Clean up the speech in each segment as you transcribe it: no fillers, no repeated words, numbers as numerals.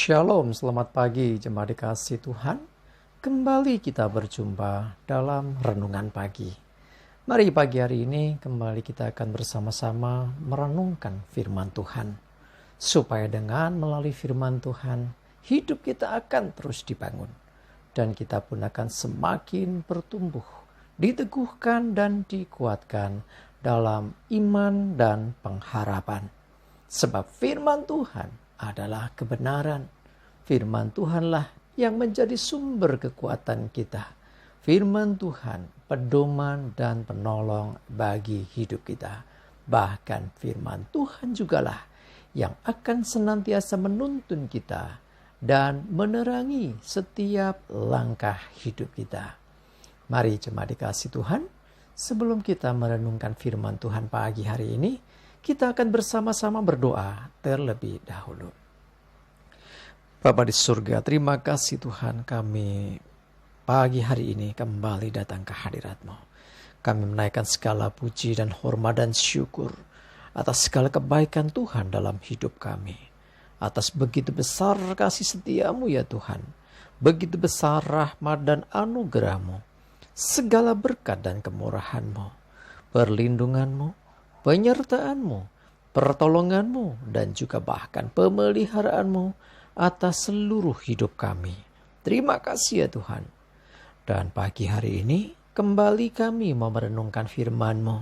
Shalom, selamat pagi jemaat dikasih Tuhan. Kembali kita berjumpa dalam renungan pagi. Mari pagi hari ini kembali kita akan bersama-sama merenungkan firman Tuhan. Supaya dengan melalui firman Tuhan, hidup kita akan terus dibangun. Dan kita pun akan semakin bertumbuh, diteguhkan dan dikuatkan dalam iman dan pengharapan. Sebab firman Tuhan adalah kebenaran. Firman Tuhanlah yang menjadi sumber kekuatan kita. Firman Tuhan pedoman dan penolong bagi hidup kita. Bahkan firman Tuhan jugalah yang akan senantiasa menuntun kita dan menerangi setiap langkah hidup kita. Mari jemaat dikasih Tuhan, sebelum kita merenungkan firman Tuhan pagi hari ini, kita akan bersama-sama berdoa terlebih dahulu. Bapa di surga, terima kasih Tuhan, kami pagi hari ini kembali datang ke hadirat-Mu. Kami menaikkan segala puji dan hormat dan syukur atas segala kebaikan Tuhan dalam hidup kami. Atas begitu besar kasih setia-Mu ya Tuhan. Begitu besar rahmat dan anugerah-Mu. Segala berkat dan kemurahan-Mu. Perlindungan-Mu, penyertaan-Mu, pertolongan-Mu, dan juga bahkan pemeliharaan-Mu atas seluruh hidup kami. Terima kasih ya Tuhan. Dan pagi hari ini kembali kami mau merenungkan firman-Mu.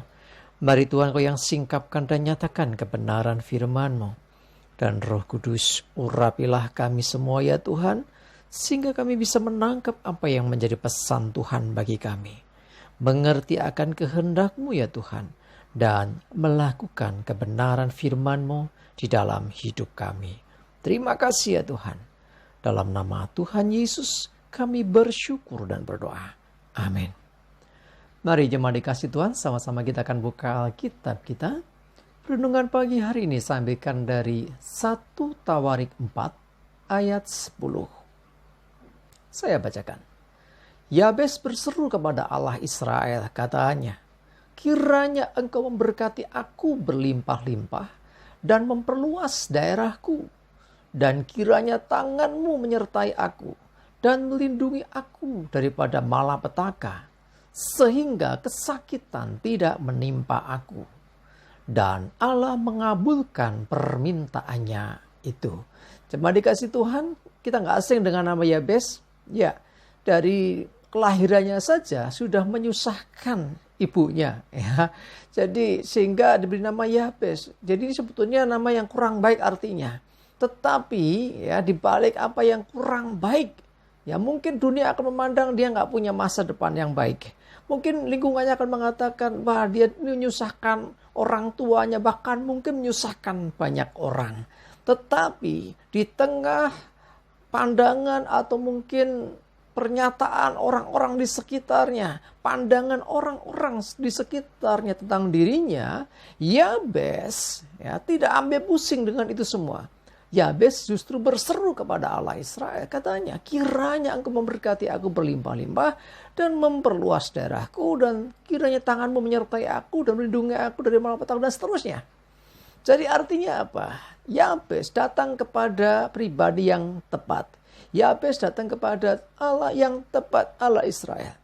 Mari Tuhan, Kau yang singkapkan dan nyatakan kebenaran firman-Mu. Dan Roh Kudus, urapilah kami semua ya Tuhan, sehingga kami bisa menangkap apa yang menjadi pesan Tuhan bagi kami. Mengerti akan kehendak-Mu ya Tuhan, dan melakukan kebenaran firman-Mu di dalam hidup kami. Terima kasih ya Tuhan. Dalam nama Tuhan Yesus kami bersyukur dan berdoa. Amin. Mari jemaat dikasih Tuhan, sama-sama kita akan buka Alkitab kita. Renungan pagi hari ini saya ambilkan dari 1 Tawarik 4 ayat 10. Saya bacakan. Yabes berseru kepada Allah Israel, katanya, kiranya Engkau memberkati aku berlimpah-limpah dan memperluas daerahku. Dan kiranya tangan-Mu menyertai aku dan melindungi aku daripada malapetaka, sehingga kesakitan tidak menimpa aku. Dan Allah mengabulkan permintaannya itu. Cuma dikasih Tuhan, kita gak asing dengan nama Yabes. Ya, dari kelahirannya saja sudah menyusahkan ibunya, ya. Jadi sehingga diberi nama Yabes. Jadi ini sebetulnya nama yang kurang baik artinya. Tetapi ya, dibalik apa yang kurang baik, ya mungkin dunia akan memandang dia nggak punya masa depan yang baik. Mungkin lingkungannya akan mengatakan, wah dia menyusahkan orang tuanya, bahkan mungkin menyusahkan banyak orang. Tetapi di tengah pandangan atau mungkin pernyataan orang-orang di sekitarnya, pandangan orang-orang di sekitarnya tentang dirinya, Yabes ya tidak ambil pusing dengan itu semua. Yabes justru berseru kepada Allah Israel, katanya, kiranya Engkau memberkati aku berlimpah-limpah dan memperluas daerahku, dan kiranya tangan-Mu menyertai aku dan melindungi aku dari malapetaka, dan seterusnya. Jadi artinya apa? Yabes datang kepada pribadi yang tepat. Yabes datang kepada Allah yang tepat, Allah Israel.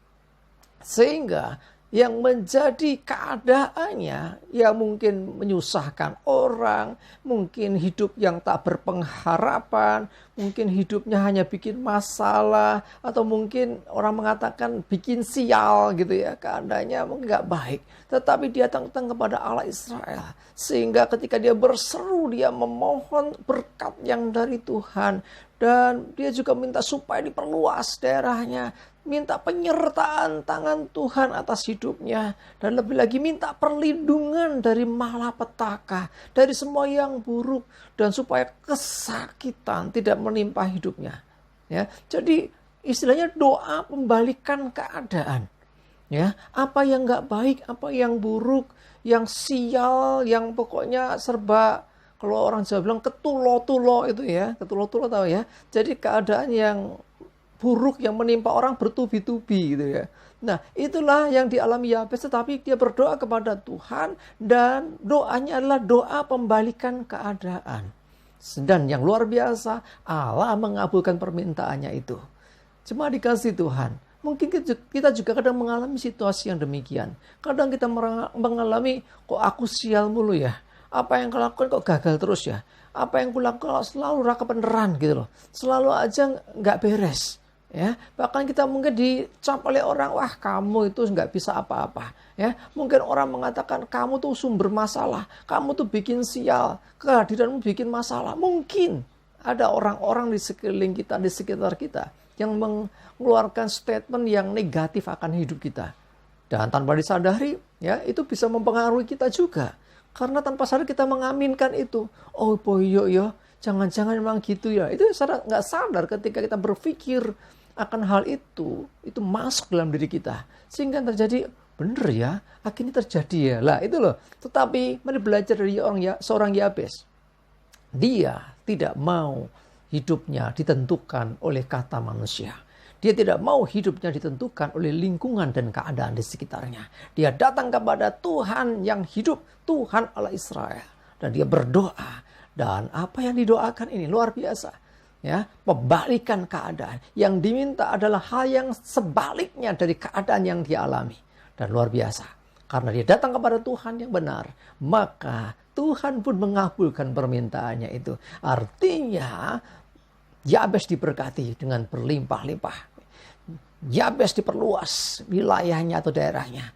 Sehingga yang menjadi keadaannya yang mungkin menyusahkan orang, mungkin hidup yang tak berpengharapan, mungkin hidupnya hanya bikin masalah, atau mungkin orang mengatakan bikin sial gitu ya, keadaannya mungkin gak baik. Tetapi dia datang kepada Allah Israel, sehingga ketika dia berseru, dia memohon berkat yang dari Tuhan. Dan dia juga minta supaya diperluas daerahnya, minta penyertaan tangan Tuhan atas hidupnya. Dan lebih lagi minta perlindungan dari malapetaka, dari semua yang buruk. Dan supaya kesakitan tidak menimpa hidupnya. Ya, jadi istilahnya doa pembalikan keadaan. Ya, apa yang gak baik, apa yang buruk, yang sial, yang pokoknya serba, kalau orang Jawa bilang ketulo-tulo itu ya, ketulo-tulo tahu ya. Jadi keadaan yang buruk yang menimpa orang bertubi-tubi gitu ya. Nah, itulah yang dialami Yabes, tetapi dia berdoa kepada Tuhan dan doanya adalah doa pembalikan keadaan. Dan yang luar biasa, Allah mengabulkan permintaannya itu. Cuma dikasih Tuhan. Mungkin kita juga kadang mengalami situasi yang demikian. Kadang kita mengalami, kok aku sial mulu ya. Apa yang kulakukan kok gagal terus ya. Apa yang kulakukan selalu raka beneran gitu loh. Selalu aja nggak beres. Ya, bahkan kita mungkin dicap oleh orang, wah kamu itu nggak bisa apa-apa. Ya, mungkin orang mengatakan kamu tuh sumber masalah, kamu tuh bikin sial, kehadiranmu bikin masalah. Mungkin ada orang-orang di sekeliling kita, di sekitar kita yang mengeluarkan statement yang negatif akan hidup kita, dan tanpa disadari, ya itu bisa mempengaruhi kita juga. Karena tanpa sadar kita mengaminkan itu. Oh boyo ya, jangan-jangan memang gitu ya. Itu nggak sadar ketika kita berpikir akan hal itu masuk dalam diri kita. Sehingga terjadi, bener ya, akhirnya terjadi ya. Lah itu loh. Tetapi mari belajar dari seorang Yabes. Dia tidak mau hidupnya ditentukan oleh kata manusia. Dia tidak mau hidupnya ditentukan oleh lingkungan dan keadaan di sekitarnya. Dia datang kepada Tuhan yang hidup, Tuhan Allah Israel. Dan dia berdoa. Dan apa yang didoakan ini luar biasa. Ya, pembalikan keadaan. Yang diminta adalah hal yang sebaliknya dari keadaan yang dia alami. Dan luar biasa. Karena dia datang kepada Tuhan yang benar. Maka Tuhan pun mengabulkan permintaannya itu. Artinya Yabes diberkati dengan berlimpah-limpah. Yabes diperluas wilayahnya atau daerahnya.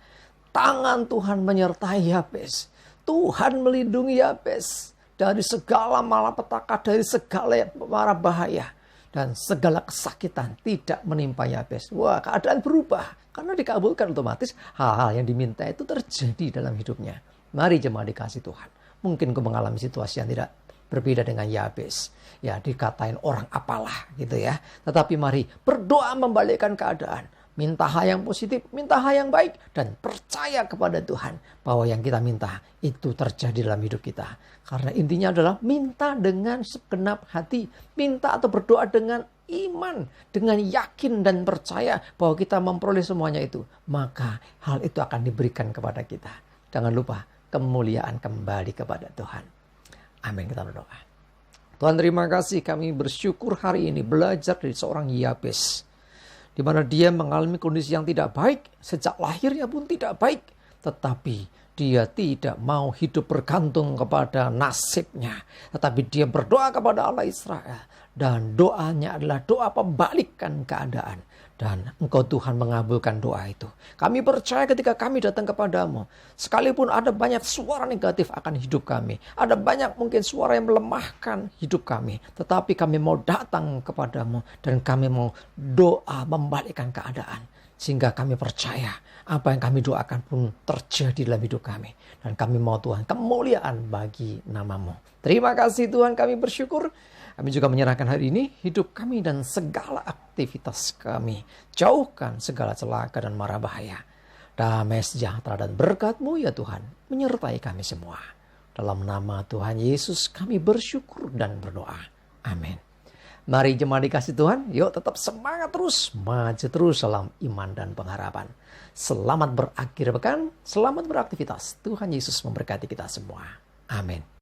Tangan Tuhan menyertai Yabes. Tuhan melindungi Yabes dari segala malapetaka, dari segala mara bahaya. Dan segala kesakitan tidak menimpa Yabes. Wah, keadaan berubah. Karena dikabulkan otomatis hal-hal yang diminta itu terjadi dalam hidupnya. Mari jemaat dikasih Tuhan. Mungkin kau mengalami situasi yang tidak berbeda dengan Yabes. Ya, dikatain orang apalah gitu ya. Tetapi mari berdoa membalikkan keadaan. Minta hal yang positif, minta hal yang baik. Dan percaya kepada Tuhan bahwa yang kita minta itu terjadi dalam hidup kita. Karena intinya adalah minta dengan segenap hati. Minta atau berdoa dengan iman. Dengan yakin dan percaya bahwa kita memperoleh semuanya itu. Maka hal itu akan diberikan kepada kita. Jangan lupa kemuliaan kembali kepada Tuhan. Amin, kita berdoa. Tuhan, terima kasih, kami bersyukur hari ini belajar dari seorang Yabes. Di mana dia mengalami kondisi yang tidak baik. Sejak lahirnya pun tidak baik. Tetapi dia tidak mau hidup bergantung kepada nasibnya. Tetapi dia berdoa kepada Allah Israel. Dan doanya adalah doa pembalikan keadaan. Dan Engkau Tuhan mengabulkan doa itu. Kami percaya ketika kami datang kepadamu. Sekalipun ada banyak suara negatif akan hidup kami. Ada banyak mungkin suara yang melemahkan hidup kami. Tetapi kami mau datang kepadamu. Dan kami mau doa membalikkan keadaan. Sehingga kami percaya apa yang kami doakan pun terjadi dalam hidup kami. Dan kami mau Tuhan kemuliaan bagi namamu. Terima kasih Tuhan, kami bersyukur. Kami juga menyerahkan hari ini hidup kami dan segala aktivitas kami. Jauhkan segala celaka dan mara bahaya. Damai sejahtera dan berkat-Mu ya Tuhan menyertai kami semua. Dalam nama Tuhan Yesus kami bersyukur dan berdoa. Amin. Mari jemaat dikasih Tuhan, yuk tetap semangat terus, maju terus dalam iman dan pengharapan. Selamat berakhir pekan, selamat beraktivitas. Tuhan Yesus memberkati kita semua. Amin.